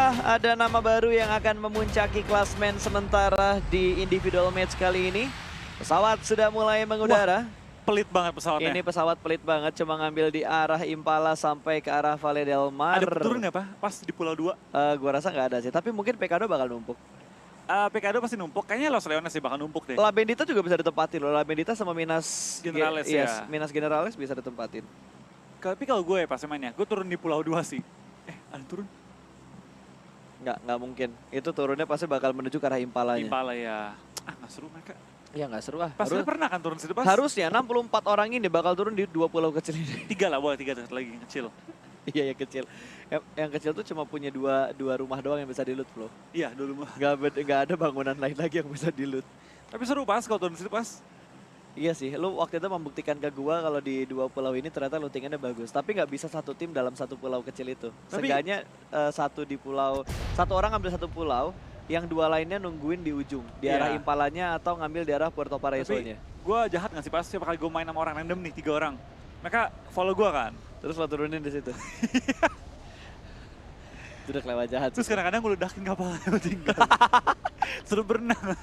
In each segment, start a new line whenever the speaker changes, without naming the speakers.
Apakah ada nama baru yang akan memuncaki klasmen sementara di individual match kali ini? Pesawat sudah mulai mengudara.
Pelit banget pesawatnya.
Ini pesawat pelit banget, cuma ngambil di arah Impala sampai ke arah Valle del Mar.
Ada turun nggak Pak? Pas di Pulau 2?
Gua rasa nggak ada sih, tapi mungkin Pekado bakal numpuk.
PKD pasti numpuk, kayaknya Los Leones sih bakal numpuk deh.
La Bendita juga bisa ditempatin loh, La Bendita sama Minas
Generales
yes,
ya.
Minas Generales bisa ditempatin.
Tapi kalau gue ya pas mainnya, gue turun di Pulau 2 sih. Ada turun?
Nggak mungkin. Itu turunnya pasti bakal menuju ke arah Impalanya.
Impala ya. Nggak seru mereka.
Ya nggak seru ah.
Pas pernah kan turun situ pas?
Harusnya 64 orang ini bakal turun di 2 pulau kecil ini.
3 lah, boleh 3 lagi yang kecil.
Iya yang kecil. Yang kecil tuh cuma punya dua rumah doang yang bisa di-loot bro.
Iya dulu mah.
Nggak ada bangunan lain lagi yang bisa di-loot.
Tapi seru pas kalau turun situ pas.
Iya sih, lu waktu itu membuktikan ke gua kalau di 2 pulau ini ternyata lootingannya bagus. Tapi nggak bisa satu tim dalam 1 pulau kecil itu. Seenggaknya satu orang ambil 1 pulau, yang 2 lainnya nungguin di ujung. Di arah Impalanya atau ngambil di arah Puerto Paraiso-nya.
Tapi gue jahat nggak sih pas siapa kali gue main sama orang random nih 3 orang. Mereka follow gue kan.
Terus lo turunin di situ. Itu udah kelewat jahat.
Terus kadang-kadang gue ledakin kapalnya tinggal. Suruh berenang.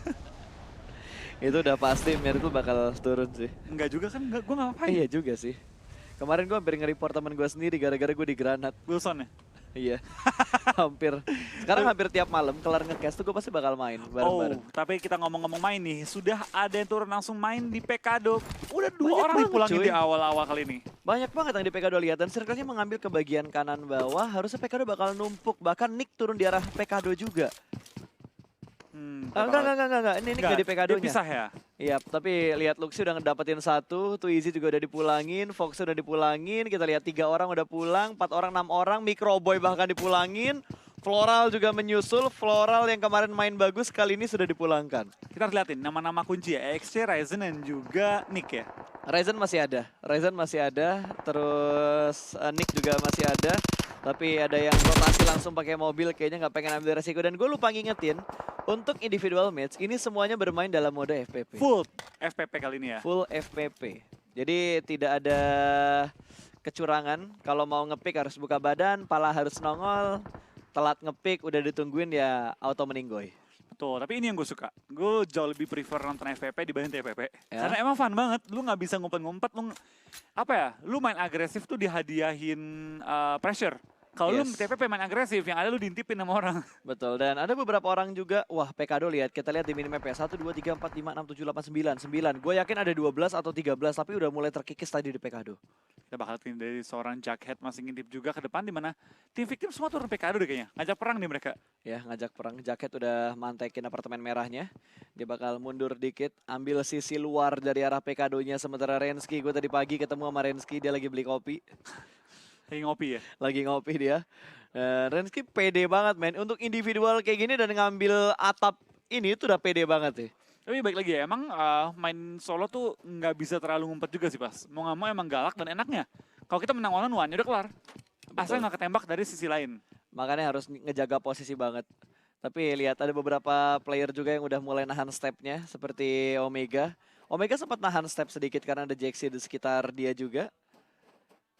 Itu udah pasti Mir itu bakal turun sih.
Enggak juga kan, gue gak ngapain.
Iya juga sih. Kemarin gue hampir nge-report temen gue sendiri gara-gara gue di granat.
Wilson ya?
Iya, hampir. Sekarang hampir tiap malam kelar nge-cast tuh gue pasti bakal main bareng-bareng.
Tapi kita ngomong-ngomong main nih, sudah ada yang turun langsung main di Pekado. Udah 2
Banyak
orang
banget,
dipulangin
cuy.
di awal-awal kali ini.
Banyak banget yang di Pekado lihat dan circle-nya mengambil ke bagian kanan bawah. Harusnya Pekado bakal numpuk, bahkan Nick turun di arah Pekado juga. Enggak. Ini Nick di Pekadonya.
Dipisah ya?
Iya, tapi lihat Luxi udah ngedapetin 1, Twizy juga udah dipulangin, Fox udah dipulangin, kita lihat 3 orang udah pulang, 4 orang, 6 orang, Microboy bahkan dipulangin, Floral juga menyusul, Floral yang kemarin main bagus kali ini sudah dipulangkan.
Kita harus liatin nama-nama kunci ya, EXC, Ryzen, dan juga Nick ya?
Ryzen masih ada, terus Nick juga masih ada, tapi ada yang rotasi langsung pakai mobil, kayaknya nggak pengen ambil resiko. Dan gue lupa ngingetin, untuk individual match, ini semuanya bermain dalam mode FPP.
Full FPP kali ini ya?
Full FPP. Jadi tidak ada kecurangan, kalau mau ngepick harus buka badan, pala harus nongol, telat ngepick udah ditungguin ya auto meninggoy.
Betul, tapi ini yang gue suka. Gue jauh lebih prefer nonton FPP dibanding TPP.
Ya.
Karena emang fun banget, lu nggak bisa ngumpet-ngumpet, lu main agresif tuh dihadiahin pressure. Kalau lu TPP main agresif, yang ada lu diintipin sama orang.
Betul, dan ada beberapa orang juga, wah Pekado kita lihat di minimap ya, 1, 2, 3, 4, 5, 6, 7, 8, 9. Gue yakin ada 12 atau 13, tapi udah mulai terkikis tadi di Pekado.
Kita bakal lihat dari seorang Jughead masih ngintip juga ke depan, dimana tim victim semua turun Pekado deh kayaknya. Ngajak perang nih mereka. Ya,
ngajak perang. Jughead udah mantekin apartemen merahnya. Dia bakal mundur dikit, ambil sisi luar dari arah Pekadonya, sementara Rensky, gue tadi pagi ketemu sama Rensky, dia lagi beli kopi.
Lagi ngopi ya?
Lagi ngopi dia. Rensky pede banget men. Untuk individual kayak gini dan ngambil atap ini tuh udah pede banget ya.
Tapi baik lagi ya, emang main solo tuh nggak bisa terlalu ngumpet juga sih pas. Mau nggak mau emang galak dan enaknya. Kalau kita menang one-on-one ya udah kelar. Asal nggak ketembak dari sisi lain.
Makanya harus ngejaga posisi banget. Tapi lihat ada beberapa player juga yang udah mulai nahan stepnya. Seperti Omega. Omega sempat nahan step sedikit karena ada Jaxi di sekitar dia juga.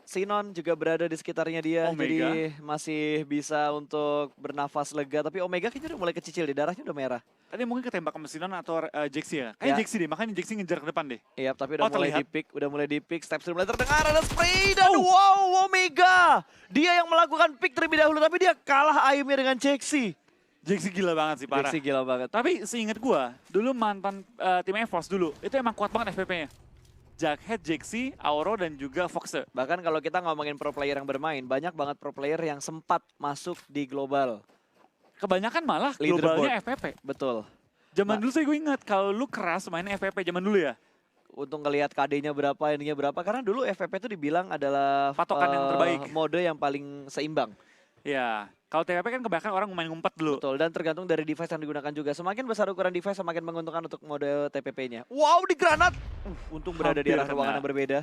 Sinon juga berada di sekitarnya dia,
Omega.
jadi masih bisa untuk bernafas lega. Tapi Omega kayaknya udah mulai kecicil, di darahnya udah merah.
Tadi mungkin ketembak sama Sinon atau Jaxi ya? Kayaknya Jaxi deh, makanya Jaxi ngejar ke depan deh.
Iya, tapi udah mulai di pick, step sudah mulai terdengar, ada spray, dan wow, Omega! Dia yang melakukan pick terlebih dahulu, tapi dia kalah aimnya dengan Jaxi.
Jaxi gila banget sih, parah.
Jaxi gila banget.
Tapi seingat gua, dulu mantan tim EVOS dulu, itu emang kuat banget FPP-nya. Jughead, Jaxi, Auro, dan juga Foxe.
Bahkan kalau kita ngomongin pro player yang bermain, banyak banget pro player yang sempat masuk di global.
Kebanyakan malah globalnya FPP.
Betul.
Zaman dulu sih gue ingat, kalau lu keras main FPP zaman dulu ya.
Untuk ngelihat KD-nya berapa, ininya berapa. Karena dulu FPP itu dibilang adalah
patokan yang terbaik.
Mode yang paling seimbang.
Ya, kalau TPP kan kebanyakan orang main ngumpet dulu.
Betul, dan tergantung dari device yang digunakan juga. Semakin besar ukuran device, semakin menguntungkan untuk mode TPP-nya. Wow, di granat! Untung berada di arah ruangan yang berbeda.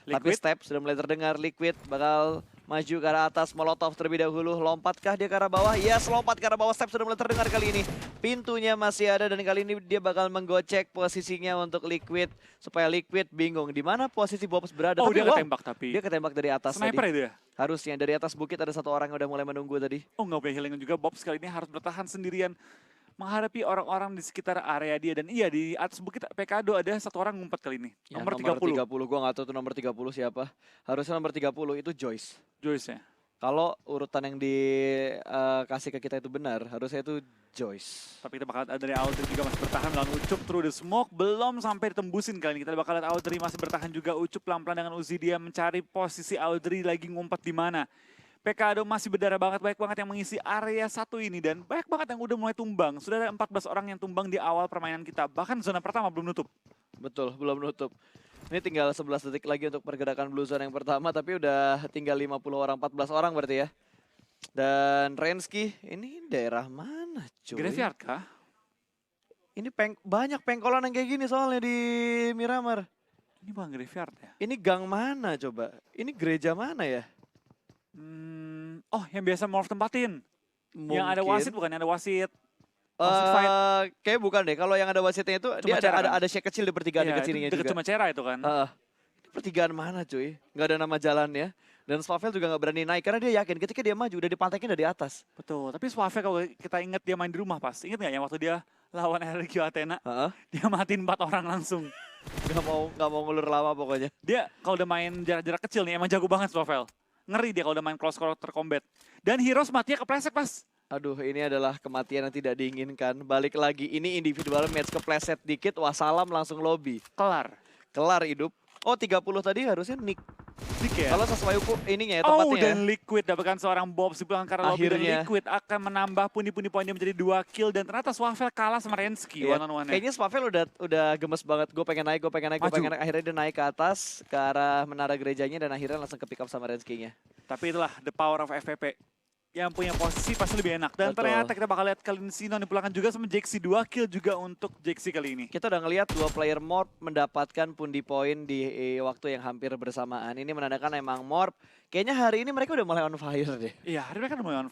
Liquid. Tapi step sudah mulai terdengar, Liquid bakal Maju ke arah atas, Molotov terlebih dahulu. Lompatkah dia ke arah bawah? Yes, lompat ke arah bawah. Step sudah mulai terdengar kali ini. Pintunya masih ada dan kali ini dia bakal menggocek posisinya untuk Liquid. Supaya Liquid bingung di mana posisi Bobs berada.
Oh,
Tapi,
dia
wow,
ketembak tapi.
dia ketembak dari atas
Sniper
tadi.
itu ya?
Harusnya dari atas bukit ada satu orang yang udah mulai menunggu tadi.
Oh, nggak punya healing juga. Bob sekali ini harus bertahan sendirian menghadapi orang-orang di sekitar area dia. Dan iya, di atas bukit Pekado ada satu orang ngumpet kali ini.
Ya,
Nomor 30.
30, gue gak tahu tuh nomor 30 siapa. Harusnya nomor 30 itu Joyce.
Joyce ya.
Kalau urutan yang dikasih ke kita itu benar, harusnya itu Joyce.
Tapi kita bakal lihat dari Audrey juga masih bertahan melawan Ucup through the smoke. Belum sampai ditembusin kali ini. Kita bakal lihat Audrey masih bertahan juga. Ucup pelan-pelan dengan Uzi dia mencari posisi Audrey lagi ngumpet di mana. Pekado masih berdarah banget, banyak banget yang mengisi area satu ini. Dan banyak banget yang udah mulai tumbang. Sudah ada 14 orang yang tumbang di awal permainan kita. Bahkan zona pertama belum nutup.
Betul, belum nutup. Ini tinggal 11 detik lagi untuk pergerakan Blue Zone yang pertama, tapi udah tinggal 50 orang, 14 orang berarti ya. Dan Rensky, ini daerah mana cuy?
Graveyard kah?
Ini banyak pengkolan yang kayak gini soalnya di Miramar.
Ini bukan graveyard ya?
Ini gang mana coba? Ini gereja mana ya?
Oh, yang biasa Morph tempatin. Yang ada
Mungkin.
wasit bukan? Yang ada wasit. Wasit fight.
Kayak bukan deh. Kalau yang ada wasitnya itu
Cuma
dia
Cera kan?
ada shake kecil di pertigaan
Iya,
dekat
itu
sininya
deket
juga.
cuma Cera itu kan.
Ini pertigaan mana cuy? Nggak ada nama jalannya. Dan Swavel juga nggak berani naik karena dia yakin ketika dia maju udah dipantekin dari atas.
Betul, tapi Suave kalau kita ingat dia main di rumah pas. Ingat nggak yang waktu dia lawan RQ Athena?
Heeh.
Dia matiin 4 orang langsung.
Nggak mau ngulur lama pokoknya.
Dia kalau udah main jarak-jarak kecil nih emang jago banget Suave. Ngeri dia kalau udah main close quarter combat. Dan Heroes matinya kepleset pas.
Aduh, ini adalah kematian yang tidak diinginkan. Balik lagi, ini individual match kepleset dikit, wassalam langsung lobby. Kelar hidup. Oh, 30 tadi harusnya Nick.
Nick ya?
Kalau sesuai ininya ya,
Oh,
tempatnya ya.
dan Liquid dapatkan seorang Bob di belakang karena lobby dan
Akhirnya.
Liquid akan menambah pundi-pundi poinnya menjadi 2 kill dan ternyata Swavel kalah sama Rensky
Iya.
one on one.
Kayaknya Swavel udah gemes banget. Gue pengen naik.
Maju.
Akhirnya dia naik ke atas, ke arah menara gerejanya dan akhirnya langsung ke pick up sama Rensky-nya.
Tapi itulah the power of FPP. Yang punya posisi pasti lebih enak. Dan
Betul.
ternyata kita bakal lihat kali ini Sino dipulangkan juga sama Jaxi. 2 kill juga untuk Jaxi kali ini.
Kita udah ngelihat dua player Morp mendapatkan pundi poin di waktu yang hampir bersamaan. Ini menandakan emang Morp, kayaknya hari ini mereka udah mulai on fire deh.
Iya, hari mereka udah mulai on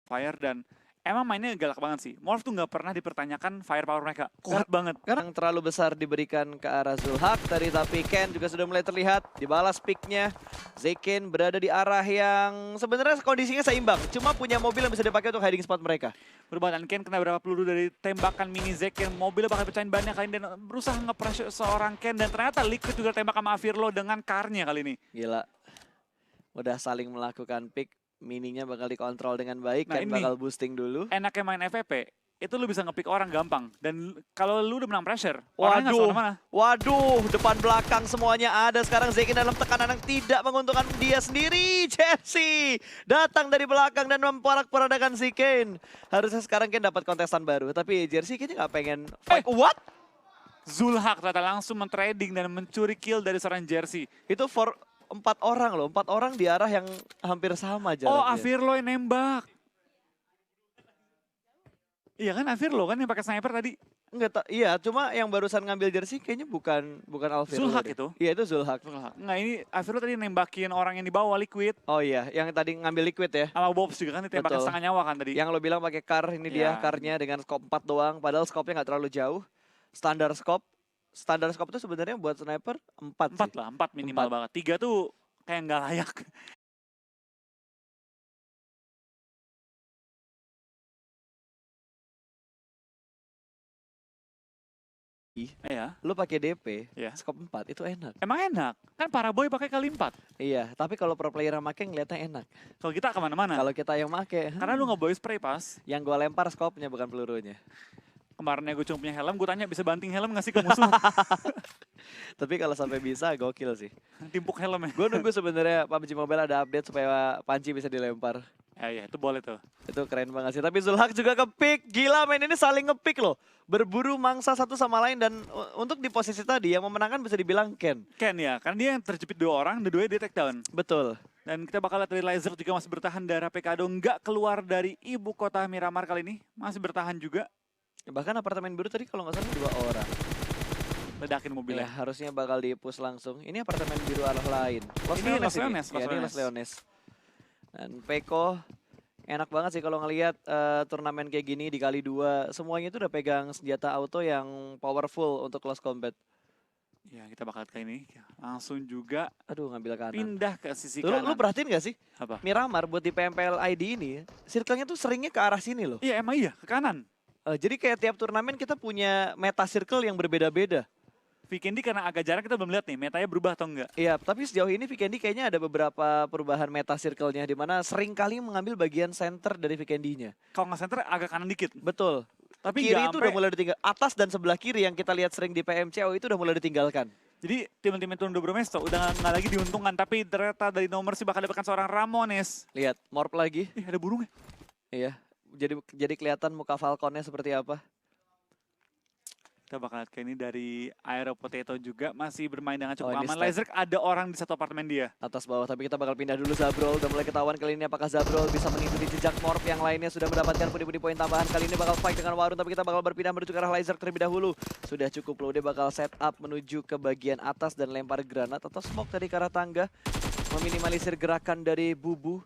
fire dan emang mainnya galak banget sih. Morph tuh nggak pernah dipertanyakan firepower mereka. Kuat banget.
Karena yang terlalu besar diberikan ke arah Zulhak tadi, tapi Ken juga sudah mulai terlihat. Dibalas picknya, Zekin berada di arah yang sebenarnya kondisinya seimbang. Cuma punya mobil yang bisa dipakai untuk hiding spot mereka.
Berubah dan Ken kena berapa peluru dari tembakan mini Zekin. Mobilnya bakal pecahin banyak kali ini dan berusaha nge-pressure seorang Ken. Dan ternyata Liquid juga tembak sama Avirlo dengan karnya kali ini.
Gila. Udah saling melakukan pick. Mininya bakal dikontrol dengan baik,
Nah,
Ken
ini
bakal boosting dulu.
enaknya main FVP, itu lu bisa nge-pick orang gampang. Dan kalau lu udah menang pressure, orangnya nggak
Waduh,
mana.
waduh, depan belakang semuanya ada. Sekarang Zekin dalam tekanan yang tidak menguntungkan dia sendiri. Chelsea datang dari belakang dan memporak-porandakan si Ken. Harusnya sekarang Ken dapat kontestan baru, tapi Jersey kayaknya nggak pengen fight. What?
Zulhak ternyata langsung men-trading dan mencuri kill dari seorang Jersey.
Itu for 4 orang loh, 4 orang di arah yang hampir sama jaraknya.
Oh, Avirlo yang nembak. Iya kan Avirlo kan yang pakai sniper tadi.
Enggak, iya, cuma yang barusan ngambil jersey kayaknya bukan Alviro.
Zulhak
deh.
itu?
Iya, itu Zulhak.
Nggak, ini Avirlo tadi nembakin orang yang di bawah Liquid.
Oh iya, yang tadi ngambil liquid ya.
Sama Bobs juga kan ditembakkan
Betul.
setengah nyawa kan tadi.
Yang lo bilang pakai car, ini dia
Iya.
carnya dengan scope 4 doang, padahal scope-nya nggak terlalu jauh. Standar scope itu sebenarnya buat sniper 4
4
sih.
lah, 4 minimal
4.
banget. 3 tuh kayak nggak layak. Iya,
Lo pakai DP,
Iya.
scope 4 itu enak.
emang enak. Kan para boy pakai kali 4.
Iya, tapi kalau pro player yang make ngeliatnya enak.
Kalau kita kemana-mana.
Kalau kita yang make,
Karena lu nggak boy spray pas.
yang gua lempar scope-nya bukan pelurunya.
Kemarinnya gue cuma punya helm, gue tanya bisa banting helm nggak sih ke musuh?
Tapi kalau sampai bisa, gokil sih.
Timpuk helm ya.
Gue nunggu sebenarnya PUBG Mobile ada update supaya panci bisa dilempar.
Ya, itu boleh tuh.
Itu keren banget sih. Tapi Zulhak juga ke-pick. Gila main ini saling nge-pick loh. Berburu mangsa satu sama lain. Dan untuk di posisi tadi yang memenangkan bisa dibilang Ken.
Ken ya, karena dia yang terjepit 2 orang, dua-duanya dia take down.
Betul.
Dan kita bakal lihat dari Laser juga masih bertahan. Darah Pekado nggak keluar dari ibu kota Miramar kali ini. Masih bertahan juga.
Bahkan apartemen biru tadi kalau nggak salah 2 orang.
Ledakin mobilnya.
Ya, harusnya bakal di-push langsung. Ini apartemen biru arah lain. Los
Ini
Leones
Los
ini.
Leones,
Ya, ini Los Leones. Dan Peko enak banget sih kalau ngelihat turnamen kayak gini dikali 2. Semuanya itu udah pegang senjata auto yang powerful untuk close combat.
Ya, kita bakal kali ini langsung juga
Aduh, ngambil kanan.
pindah ke sisi
Lu
kanan.
perhatiin gak sih?
Apa?
Miramar buat di PMPL ID ini, circle-nya tuh seringnya ke arah sini loh.
Iya, emang iya, ke kanan.
Jadi kayak tiap turnamen kita punya meta circle yang berbeda-beda.
Vikendi karena agak jarang kita belum lihat nih, metanya berubah atau enggak.
Iya, tapi sejauh ini Vikendi kayaknya ada beberapa perubahan meta circle-nya di mana sering kali mengambil bagian center dari Vikendinya.
Kalau nggak center agak kanan dikit.
Betul.
Tapi
Kiri
nggak
itu
sampai-
udah mulai ditinggal. Atas dan sebelah kiri yang kita lihat sering di PMCO itu udah mulai ditinggalkan.
Jadi tim-tim turun Dobro Mesto udah nggak lagi diuntungkan. Tapi ternyata dari nomor sih bakal dapatkan seorang Ramones.
Lihat, morph lagi.
Ih, ada burungnya.
Iya. Jadi kelihatan muka Falconnya seperti apa.
Kita bakal lihat kayak ini dari Aero Potato juga masih bermain dengan cukup
Oh, ini
aman.
stack.
Lazerk ada orang di satu apartemen dia.
Atas bawah, tapi kita bakal pindah dulu Zabrol. Udah mulai ketahuan kali ini apakah Zabrol bisa mengikuti jejak morph yang lainnya. Sudah mendapatkan pundi-pundi poin tambahan. Kali ini bakal fight dengan Warun, tapi kita bakal berpindah menuju ke arah Lazerk terlebih dahulu. Sudah cukup low, dia bakal set up menuju ke bagian atas dan lempar granat atau smoke dari ke arah tangga. Meminimalisir gerakan dari Bubu.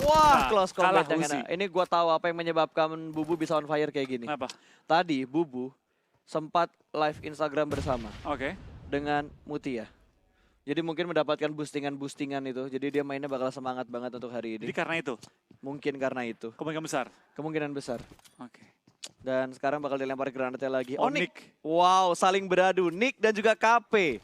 Wah,
Nah,
close
kalah
combat yang
Uzi.
enak. Ini gua tahu apa yang menyebabkan Bubu bisa on fire kayak gini.
Kenapa?
Tadi Bubu sempat live Instagram bersama
Oke.
dengan Mutia. Jadi mungkin mendapatkan boostingan-boostingan itu. Jadi dia mainnya bakal semangat banget untuk hari
Jadi
ini.
karena itu,
Mungkin karena itu.
kemungkinan besar.
Kemungkinan besar.
Oke.
Dan sekarang bakal dilempar granatnya lagi. Oh,
Onyx.
Wow, saling beradu. Nick dan juga KP.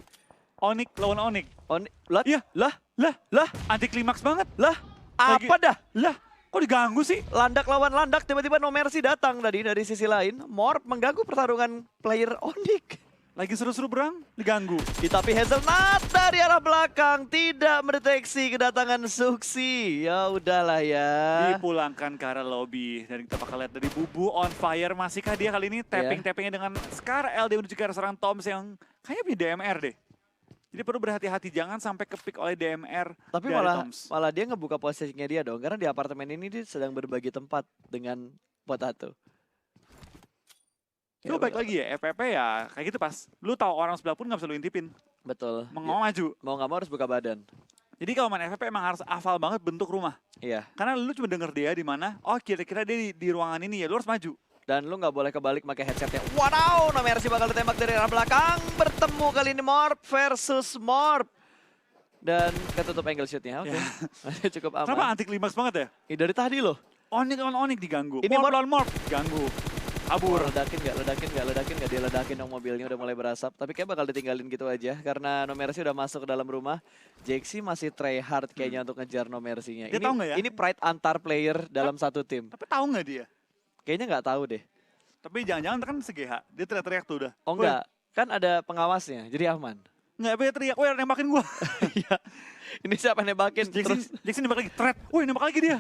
Onyx lawan Onyx.
Onyx. Lah,
Iya.
lah,
Lah,
lah,
anti klimaks banget.
lah.
Lagi-
Apa dah?
Lah, kok diganggu sih?
Landak lawan landak, tiba-tiba No Mercy datang tadi dari sisi lain. Morph mengganggu pertarungan player Onyx.
Lagi seru-seru berang, diganggu.
Tapi Hazelnut dari arah belakang tidak mendeteksi kedatangan Suksi. Ya udahlah ya.
Dipulangkan ke arah lobby. Dan kita bakal lihat dari Bubu on fire. Masihkah dia kali ini tapping-tappingnya dengan Scar LD menuju ke arah seorang Toms yang kayaknya punya DMR deh. Jadi perlu berhati-hati, jangan sampai kepick oleh DMR
Tapi
dari
malah
Toms.
dia ngebuka posisinya dia dong. Karena di apartemen ini dia sedang berbagi tempat dengan Potato.
Lu baik lagi ya, FPP ya kayak gitu pas. Lu tahu orang sebelah pun nggak bisa lu intipin.
Betul.
Mau maju.
Mau nggak mau harus buka badan.
Jadi kalau main FPP emang harus hafal banget bentuk rumah.
Iya.
Karena lu cuma denger dia di mana, oh kira-kira dia di ruangan ini ya, lu harus maju.
Dan lu nggak boleh kebalik pakai headsetnya. Wow, No Mercy bakal ditembak dari arah belakang. Bertemu kali ini Morph versus Morph. Dan ketutup angle shootnya. Oke. Cukup aman.
Kenapa anti klimaks banget ya?
Ini dari tadi loh.
Onyx lawan Onyx diganggu.
Ini
Morph
Morph-
lawan Morph diganggu. Kabur.
Ledakin nggak dia ledakin dong mobilnya udah mulai berasap. Tapi kayak bakal ditinggalin gitu aja karena No Mercy udah masuk ke dalam rumah. Jaxi masih try hard kayaknya untuk ngejar No Mercy-nya.
Dia tahu nggak ya?
Ini pride antar player dalam satu tim.
Tapi tahu nggak dia?
Kayaknya nggak tahu deh.
Tapi jangan-jangan kan se-GH. Dia teriak-teriak tuh udah.
Oh enggak, kan ada pengawasnya, jadi aman.
Nggak, dia teriak. Woi, nembakin gua.
Iya. Ini siapa yang nembakin? Terus,
Jackson nembak lagi. Threat. Woi, nembak lagi dia.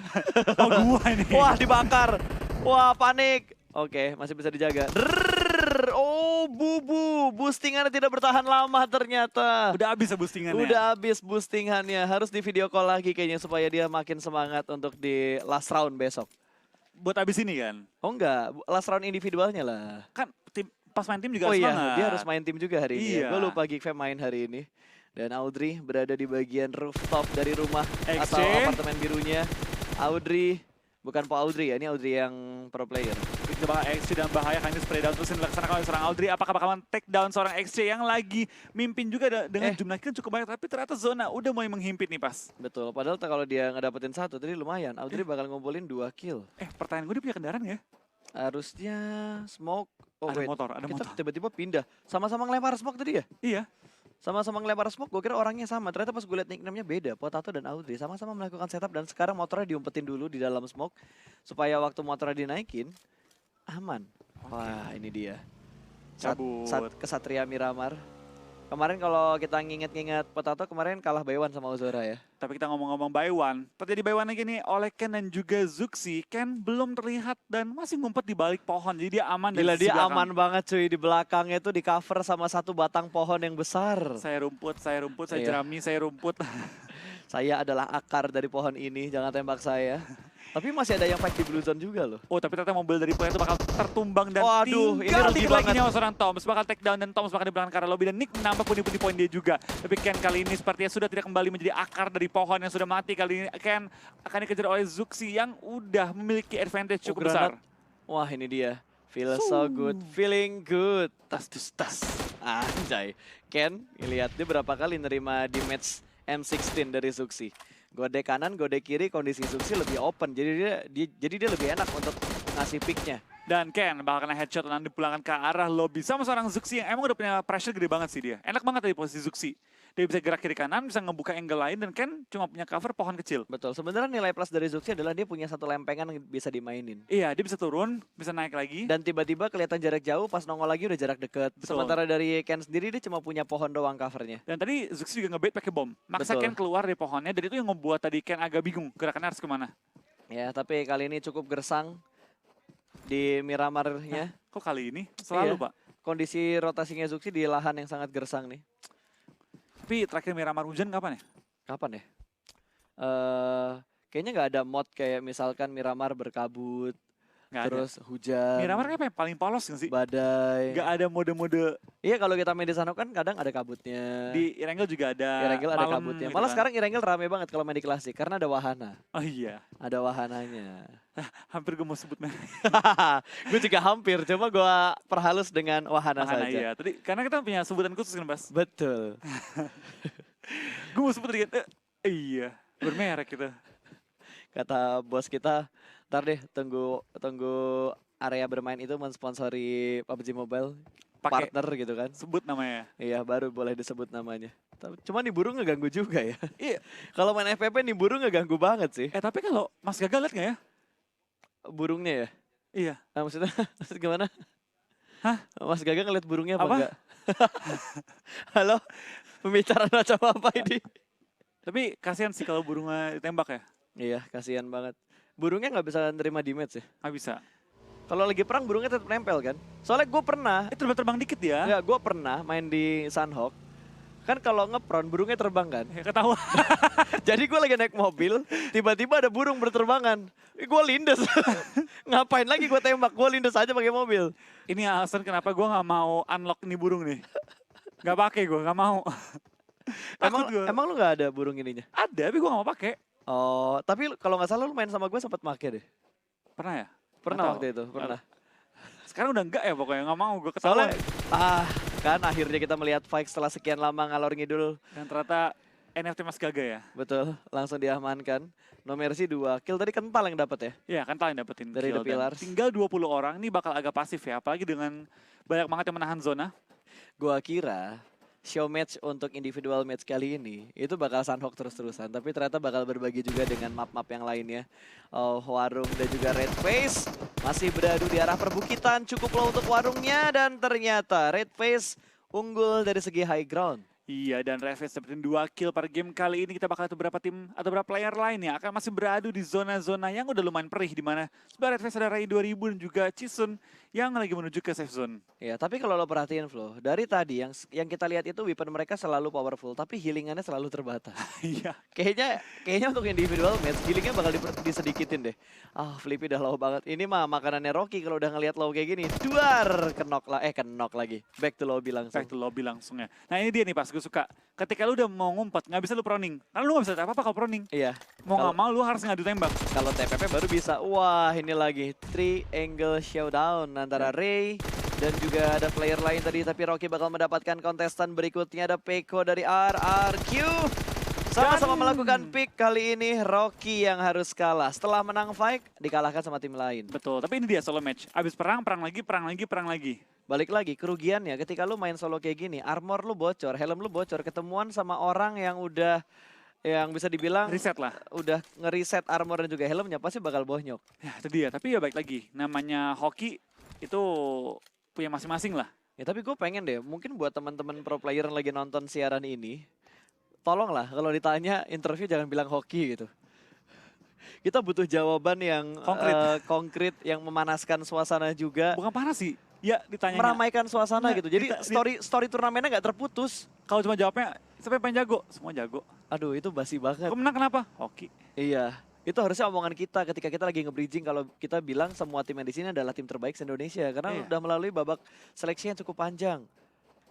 Oh, gua ini.
wah dibakar. Wah panik. Oke, masih bisa dijaga. Drrrr. Oh Bubu, boostingannya tidak bertahan lama ternyata.
Udah habis ya boostingannya.
Udah habis boostingannya, harus di video call lagi kayaknya supaya dia makin semangat untuk di last round besok.
Buat habis ini kan.
Oh enggak, last round individualnya lah.
Kan pas main tim juga
Oh
harus
iya,
semangat.
dia harus main tim juga hari ini.
Iya.
Gue lupa Geekfam main hari ini. Dan Audrey berada di bagian rooftop dari rumah
XC.
atau apartemen birunya. Audrey, bukan Po Audrey ya, ini Audrey yang pro player.
Kita bakal XC dan bahaya kan ini spray down terus dilaksanakan oleh seorang Audrey. Apakah bakalan take down seorang XC yang lagi mimpin juga dengan jumlah kill cukup banyak. Tapi ternyata zona udah mulai menghimpit nih pas.
Betul, padahal kalau dia ngedapetin satu tadi lumayan. Audrey bakal ngumpulin 2 kill.
Pertanyaan gue, dia punya kendaraan ya?
Harusnya smoke. Oh
Ada
wait,
motor, ada
kita
motor.
tiba-tiba pindah. Sama-sama ngelempar smoke tadi ya?
Iya.
Sama-sama ngelempar smoke, gue kira orangnya sama. Ternyata pas gue liat nickname-nya beda, Potato dan Audrey. Sama-sama melakukan setup dan sekarang motornya diumpetin dulu di dalam smoke. Supaya waktu motornya dinaikin, aman. Wah ini dia.
Cabut.
Kesatria Miramar. Kemarin kalau kita nginget-nginget Potato kemarin kalah by one sama Ozora ya.
Tapi kita ngomong-ngomong by one. Terjadi by one lagi nih oleh Ken dan juga Zuxi. Ken belum terlihat dan masih ngumpet di balik pohon. Jadi dia aman dari
Gila
sisi
dia
belakang.
aman banget cuy, di belakangnya tuh di cover sama satu batang pohon yang besar.
Saya rumput, saya
Iya.
jerami, saya rumput.
Saya adalah akar dari pohon ini, jangan tembak saya. Tapi masih ada yang fight di Blue Zone juga loh.
Oh, tapi ternyata mobil dari player itu bakal tertumbang dan
Waduh, ini
tinggal
rugi
dikit lagi
banget.
nyawa seorang Thomas. Bakal take down dan Thomas bakal di belakang ke arah lobby dan Nick menambah pundi-pundi poin dia juga. Tapi Ken kali ini sepertinya sudah tidak kembali menjadi akar dari pohon yang sudah mati. Kali ini Ken akan dikejar oleh Zuxi yang udah memiliki advantage cukup besar.
Wah, ini dia. Feel so good, feeling good. Tas dus tas. Anjay. Ken, lihat dia berapa kali nerima di match M16 dari Zuxi. Gode kanan, gode kiri, kondisi Zuxi lebih open. Jadi dia lebih enak untuk ngasih picknya.
Dan Ken bakal kena headshot dan dipulangkan ke arah lobby sama seorang Zuxi yang emang udah punya pressure gede banget sih dia. Enak banget dari posisi Zuxi. Dia bisa gerak kiri kanan, bisa ngebuka angle lain dan Ken cuma punya cover pohon kecil.
Betul, sebenarnya nilai plus dari Zuxi adalah dia punya satu lempengan yang bisa dimainin.
Iya, dia bisa turun, bisa naik lagi.
Dan tiba-tiba kelihatan jarak jauh, pas nongol lagi udah jarak deket.
Betul.
Sementara dari Ken sendiri dia cuma punya pohon doang covernya.
Dan tadi Zuxi juga ngebait pakai bom. Maksa
Betul.
Ken keluar dari pohonnya dan itu yang membuat tadi Ken agak bingung gerakannya harus kemana.
Ya, tapi kali ini cukup gersang di Miramarnya.
Kok kali ini? Selalu,
Iya.
Pak.
Kondisi rotasinya Zuxi di lahan yang sangat gersang nih.
Tapi terakhir Miramar hujan kapan ya?
Kapan ya? Kayaknya nggak ada mod kayak misalkan Miramar berkabut,
Nggak ada.
terus hujan,
Miramar kayak paling polos nggak sih?
badai.
Nggak ada mode-mode.
Iya, kalau kita main di sana kan kadang ada kabutnya.
Di Irangel juga ada.
Irangel ada
malam
kabutnya.
gitu
Malah
kan.
sekarang Irangel rame banget kalau main di klasik karena ada wahana.
Oh iya,
Ada wahananya.
hampir gue mau sebut merek.
Gue juga hampir, cuma gue perhalus dengan wahana
Mahana,
saja.
iya. Tadi karena kita punya sebutan khusus kan, Bas.
Betul.
Gue mau sebut tadi. Iya, bermerek gitu.
Kata bos kita, ntar deh tunggu area bermain itu mensponsori PUBG Mobile
Pakai
partner gitu kan.
sebut namanya.
Iya, baru boleh disebut namanya. Cuma nih burung ngeganggu juga ya.
Iya.
Kalau main FPP nih burung ngeganggu banget sih.
Tapi kalau Mas Gagal liat nggak ya?
Burungnya ya.
Iya.
Maksudnya maksud gimana?
Hah?
Mas Gaga ngeliat burungnya apa,
Apa?
enggak? Halo? Pembicaraan macam apa ini?
Tapi kasihan sih kalau burungnya ditembak ya.
Iya, kasihan banget. Burungnya nggak bisa nerima damage ya.
Nggak bisa.
Kalau lagi perang burungnya tetap nempel kan. Soalnya gue pernah,
Terbang-terbang dikit ya.
ya gue pernah main di Sunhawk. Kan kalau ngepron burungnya terbang kan.
Ya, ketahuan.
Jadi gue lagi naik mobil, tiba-tiba ada burung berterbangan. Gue lindes. Ngapain lagi gue tembak? Gue lindes aja pakai mobil.
Ini alasan kenapa gue nggak mau unlock nih burung nih. Nggak pakai gue, nggak mau.
Emang,
Takut gue.
emang lu nggak ada burung ininya?
Ada, tapi gue nggak mau pakai.
Oh, tapi kalau nggak salah lu main sama gue sempat make deh.
Pernah ya?
Pernah
Nggak
waktu
tahu.
itu, pernah.
Sekarang udah enggak ya pokoknya, nggak mau gue
Soalnya,
ketahuan.
kan akhirnya kita melihat Fight setelah sekian lama ngalor ngidul.
Dan ternyata NFT Mas Gaga ya.
Betul, langsung diamankan. No Mercy 2, kill tadi kental yang dapat ya.
Iya kan kalian dapetin
Dari
kill
The
dan
Pillars.
tinggal 20 orang, ini bakal agak pasif ya. Apalagi dengan banyak banget yang menahan zona.
Gua kira show match untuk individual match kali ini itu bakal Sunhawk terus-terusan, tapi ternyata bakal berbagi juga dengan map-map yang lainnya. Oh, Warung dan juga Red Face masih beradu di arah perbukitan, cukup low untuk Warungnya dan ternyata Red Face unggul dari segi high ground.
Iya, dan Reves dapetin 2 kill per game kali ini. Kita bakal lihat beberapa tim atau beberapa player lain ya akan masih beradu di zona-zona yang udah lumayan perih, di mana sebenarnya Reves ada Rai 2000 dan juga Chisun yang lagi menuju ke safe zone.
Ya, tapi kalau lo perhatiin Flo, dari tadi yang kita lihat itu weapon mereka selalu powerful, tapi healingannya selalu terbatas.
Iya.
Kayaknya untuk individual match healingnya bakal disedikitin deh. Ah, Flippy udah low banget. Ini mah makanannya Rocky kalau udah ngelihat low kayak gini. Duar, kenok lagi. Back to lobby langsung.
Back to lobby langsung ya. Nah ini dia nih pas gue suka. Ketika lu udah mau ngumpet, nggak bisa lu proning. Karena lu nggak bisa apa-apa kalau proning.
Iya.
Mau
Kalau-
nggak mau lu harus ngadu tembak.
Kalau TPP baru bisa. Wah, ini lagi triangle showdown antara Ray dan juga ada player lain tadi, tapi Rocky bakal mendapatkan kontestan berikutnya. Ada Peko dari RRQ. Sama-sama melakukan pick kali ini. Rocky yang harus kalah. Setelah menang fight, dikalahkan sama tim lain.
Betul, tapi ini dia solo match. Abis perang, perang lagi.
Balik lagi, kerugiannya ketika lu main solo kayak gini, armor lu bocor, helm lu bocor, ketemuan sama orang yang udah, yang bisa dibilang
Reset lah.
udah ngeriset armor dan juga helmnya, pasti bakal bonyok.
Ya itu dia, tapi ya baik lagi. Namanya hoki itu punya masing-masing lah.
Ya tapi gue pengen deh, mungkin buat teman-teman pro player yang lagi nonton siaran ini, tolonglah kalau ditanya interview jangan bilang hoki gitu. Kita butuh jawaban yang
Konkret.
konkret, yang memanaskan suasana juga,
Bukan panas sih. Ya ditanya.
meramaikan suasana
Nggak,
gitu. Jadi story turnamennya nggak terputus.
Kalau cuma jawabnya, siapa yang paling jago? Semua jago.
Aduh, itu basi banget.
Kau menang kenapa? Hoki.
Iya, Itu harusnya omongan kita ketika kita lagi nge-bridging kalau kita bilang semua tim yang di sini adalah tim terbaik se-Indonesia karena
Iya.
udah melalui babak seleksi yang cukup panjang.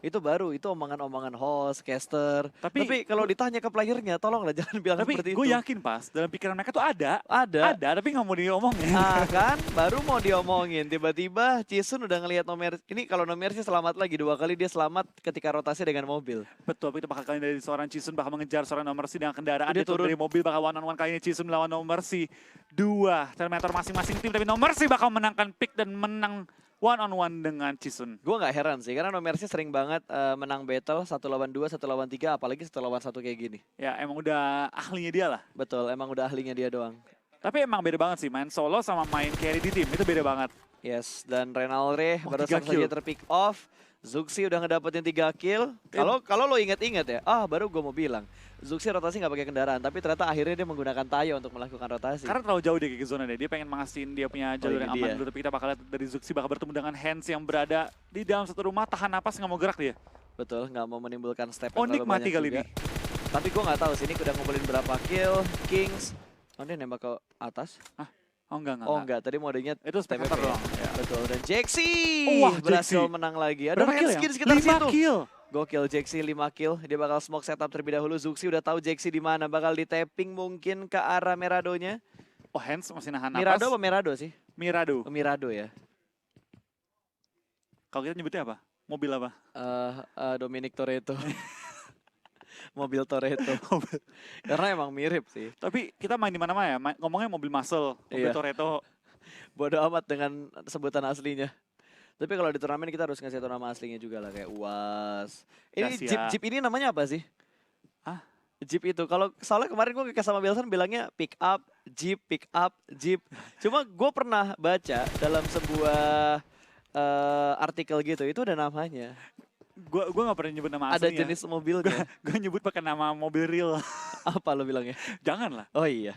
Itu baru, itu omongan-omongan host, caster. Tapi kalau ditanya ke playernya, tolonglah jangan bilang
Tapi
seperti itu.
gue yakin pas dalam pikiran mereka tuh ada,
Ada.
tapi nggak mau diomongin.
Kan, baru mau diomongin. Tiba-tiba Cisun udah ngelihat Nomer. Ini kalau Nomer sih selamat lagi. 2 kali dia selamat ketika rotasi dengan mobil.
Betul, tapi itu bakal kali dari seorang Cisun bakal mengejar seorang nomor si dengan kendaraan.
Dia
Dia turun
turun.
dari mobil bakal one on one kali ini Cisun melawan nomor si. 2 Terminator masing-masing tim, tapi nomor si bakal menangkan pick dan menang one on one dengan Cisun.
Gue nggak heran sih, karena Nomer sih sering banget menang battle 1 lawan 2, 1 lawan 3, apalagi 1 lawan 1 kayak gini.
Ya emang udah ahlinya dia lah.
Betul, emang udah ahlinya dia doang.
Tapi emang beda banget sih, main solo sama main carry di tim, itu beda banget.
Yes, dan Renalre
Oh,
baru
3
saja
kill.
terpick off. Zuxi udah ngedapetin 3 kill. Kalau lo inget-inget ya, baru gue mau bilang. Zuxi rotasi nggak pakai kendaraan, tapi ternyata akhirnya dia menggunakan Tayo untuk melakukan rotasi.
Karena terlalu jauh dia ke zona dia pengen mengasihin dia punya jalur
ini
yang aman
dia.
dulu. Tapi kita bakal lihat dari Zuxi bakal bertemu dengan Hands yang berada di dalam satu rumah, tahan napas nggak mau gerak dia.
Betul, nggak mau menimbulkan step yang
Onyx
terlalu
mati
banyak
kali
juga.
ini.
Tapi gue nggak tahu sih, ini udah ngumpulin berapa kill. Kings, dia nembak ke atas?
Oh enggak.
Oh enggak, tadi modenya
Itu spectator
TPP ya?
doang. Ya.
Betul, dan Jaxi
Wah,
berhasil
Jaxi.
menang lagi. Ada
Berapa kill
Henskin
ya?
di sekitar
5
situ.
kill.
Gokil, Jaxi 5 kill. Dia bakal smoke setup terlebih dahulu. Zuxi udah tahu Jaxi di mana. Bakal di tapping mungkin ke arah Meradonya.
Oh Hands masih nahan napas.
Mirado apa Merado sih?
Mirado.
Oh, Mirado ya.
Kalau kita nyebutnya apa? Mobil apa?
Dominic Toretto. Mobil Toretto. Karena emang mirip sih.
Tapi kita main di mana-mana ya. Ngomongnya mobil muscle, mobil
Iya.
Toretto.
Bodoh amat dengan sebutan aslinya. Tapi kalau di turnamen kita harus ngasih tau nama aslinya juga lah. Kayak UAS. Ini
Dacia.
Jeep ini namanya apa sih?
Hah?
Jeep itu. Kalau soalnya kemarin gue sama Belsan bilangnya pick up, Jeep. Cuma gue pernah baca dalam sebuah artikel gitu. Itu ada namanya.
Gua nggak pernah nyebut nama
Ada
aslinya.
jenis mobilnya.
Gue nyebut pakai nama mobil real.
Apa lo bilangnya?
Jangan lah.
Oh iya.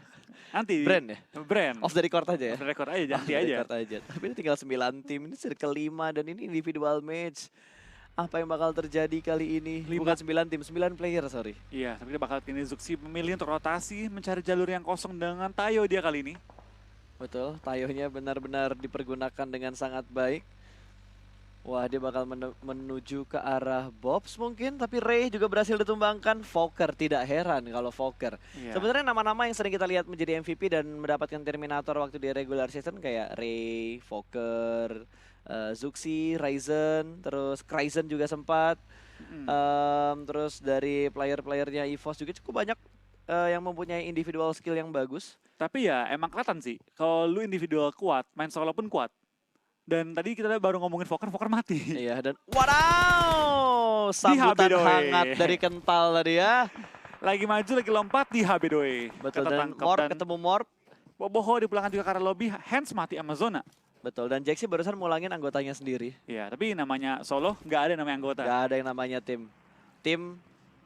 Nanti.
Brand ya?
Brand.
Off the record aja ya?
Off the record aja,
Off
jangan
the
aja.
record aja. Tapi ini tinggal 9 tim. Ini circle 5 dan ini individual match. Apa yang bakal terjadi kali ini? Bukan 9 tim, 9 player sorry.
Iya, tapi dia bakal ini Zuxi memilih untuk rotasi, mencari jalur yang kosong dengan Tayo dia kali ini.
Betul, Tayonya benar-benar dipergunakan dengan sangat baik. Wah, dia bakal menuju ke arah Bobs mungkin, tapi Ray juga berhasil ditumbangkan. Fokker, tidak heran kalau Fokker.
Iya.
Sebenarnya nama-nama yang sering kita lihat menjadi MVP dan mendapatkan Terminator waktu di regular season kayak Ray, Fokker, Zuxi, Ryzen, terus Kryzen juga sempat. Terus dari player-playernya EVOS juga cukup banyak yang mempunyai individual skill yang bagus.
Tapi ya emang kelihatan sih, kalau lu individual kuat, main solo pun kuat. Dan tadi kita baru ngomongin Fokker mati.
Iya, dan wadaw! Sambutan
Doi.
hangat dari kental tadi ya.
Lagi maju, lagi lompat di HB Doi.
Betul, dan Morp ketemu Morp.
Boboho dipulangkan juga karena lobby, Hands mati Amazona.
Betul, dan Jaxi barusan mulangin anggotanya sendiri.
Iya, tapi namanya solo nggak ada namanya anggota.
Gak ada yang namanya tim. Tim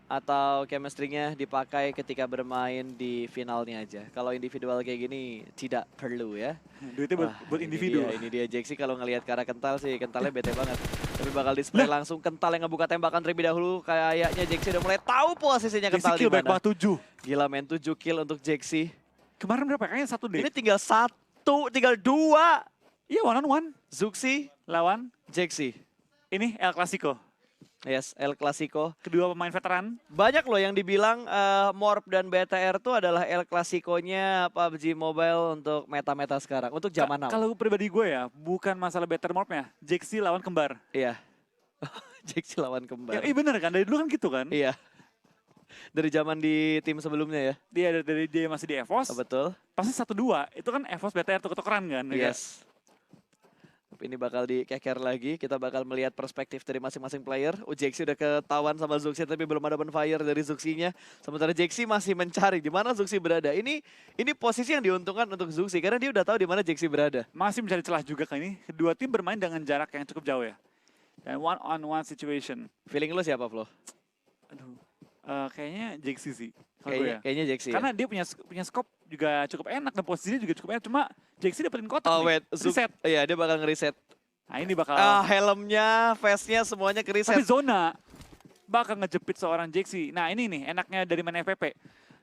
atau chemistry-nya dipakai ketika bermain di finalnya aja. Kalau individual kayak gini tidak perlu ya.
Duitnya buat individu.
Ini dia Jaxi kalau ngelihat ke arah kental sih, kentalnya bete banget. Tapi bakal display langsung kental yang ngebuka tembakan terlebih dahulu. Kayaknya Jaxi udah mulai tahu posisinya kental di
baik
mana.
7.
Gila men, 7 kill untuk Jaxi.
Kemarin berapa? Kayaknya 1 deh.
Ini tinggal 1, tinggal 2.
Iya, one on one.
Zuxi,
Lawan
Jaxi.
ini El Clasico.
Yes, El Clasico.
Kedua pemain veteran.
Banyak loh yang dibilang Morp dan BTR tuh adalah El Clasico-nya PUBG Mobile untuk meta-meta sekarang. Untuk zaman now.
Kalau pribadi gue ya, bukan masalah better morph-nya. Jaxi lawan kembar.
Iya. Jaxi lawan kembar.
Iya bener kan, dari dulu kan gitu kan.
Iya. Dari zaman di tim sebelumnya ya.
Dia dari dia masih di EVOS.
Oh, betul.
Pasti 1-2, itu kan EVOS BTR tuker-tukeran kan.
Yes. Tapi ini bakal dikeker lagi. Kita bakal melihat perspektif dari masing-masing player. Jaxi udah ketahuan sama Zuxi tapi belum ada bonfire dari Zuxi-nya. Sementara Jaxi masih mencari di mana Zuxi berada. Ini posisi yang diuntungkan untuk Zuxi karena dia udah tahu di mana Jaxi berada.
Masih mencari celah juga kan ini. Kedua tim bermain dengan jarak yang cukup jauh ya. Dan one on one situation.
Feeling lu siapa, Flo?
Aduh. Kayaknya Jaxi sih. Kalau gue ya.
Kayaknya Jaxi ya.
Karena dia punya scope juga cukup enak dan posisinya juga cukup enak. Cuma Jaxi dapetin kotak
Oh
nih.
wait,
Reset.
Iya dia bakal ngeriset.
Nah ini bakal.
Helmnya, face-nya semuanya
Tapi
keriset.
zona bakal ngejepit seorang Jaxi. Nah ini nih enaknya dari main FPP.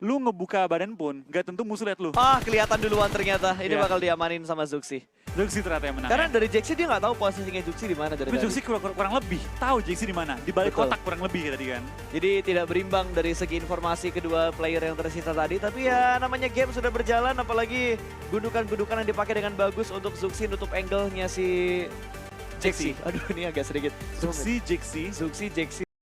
lu ngebuka badan pun gak tentu musuh lihat lu.
Ah, kelihatan duluan ternyata. Ini
Iya.
bakal diamanin sama Zuxi.
Zuxi ternyata yang menang.
Karena
Ya.
dari Jaxi dia nggak tahu posisinya Zuxi di mana dari
Tapi
tadi.
Zuxi kurang lebih tahu Jaxi di mana, di balik
Betul.
kotak kurang lebih tadi kan.
Jadi tidak berimbang dari segi informasi kedua player yang tersisa tadi. Tapi ya namanya game sudah berjalan, apalagi gundukan-gundukan yang dipakai dengan bagus untuk Zuxi nutup angle-nya si Jaxi. Aduh, ini agak sedikit.
Zuxi, Jaxi.
Zuxi, Jaxi.